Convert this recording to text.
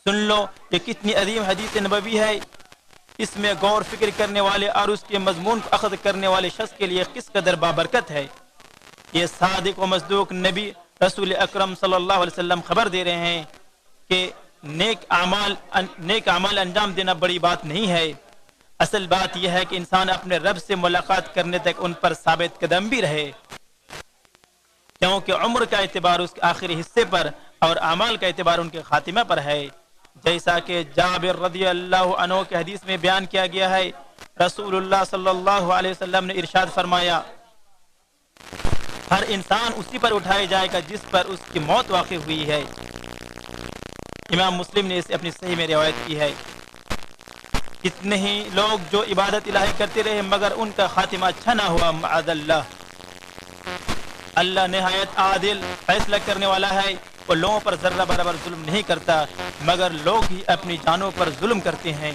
سن لو یہ کتنی عظیم حدیث نبوی ہے، اس میں غور فکر کرنے والے اور اس کے مضمون کو اخذ کرنے والے شخص کے لیے کس قدر بابرکت ہے۔ یہ صادق و مصدوق نبی رسول اکرم صلی اللہ علیہ وسلم خبر دے رہے ہیں کہ نیک اعمال انجام دینا بڑی بات نہیں ہے، اصل بات یہ ہے کہ انسان اپنے رب سے ملاقات کرنے تک ان پر ثابت قدم بھی رہے، کیونکہ عمر کا اعتبار اس کے آخری حصے پر اور اعمال کا اعتبار ان کے خاتمہ پر ہے۔ جیسا کہ جابر رضی اللہ عنہ کے حدیث میں بیان کیا گیا ہے، رسول اللہ صلی اللہ علیہ وسلم نے ارشاد فرمایا، ہر انسان اسی پر اٹھایا جائے گا جس پر اس کی موت واقع ہوئی ہے۔ امام مسلم نے اسے اپنی صحیح میں روایت کی ہے۔ کتنے ہی لوگ جو عبادت الہی کرتے رہے مگر ان کا خاتمہ اچھا نہ ہوا، معاذ اللہ۔ اللہ نہایت عادل فیصلہ کرنے والا ہے، وہ لوگوں پر ذرہ برابر ظلم نہیں کرتا، مگر لوگ ہی اپنی جانوں پر ظلم کرتے ہیں۔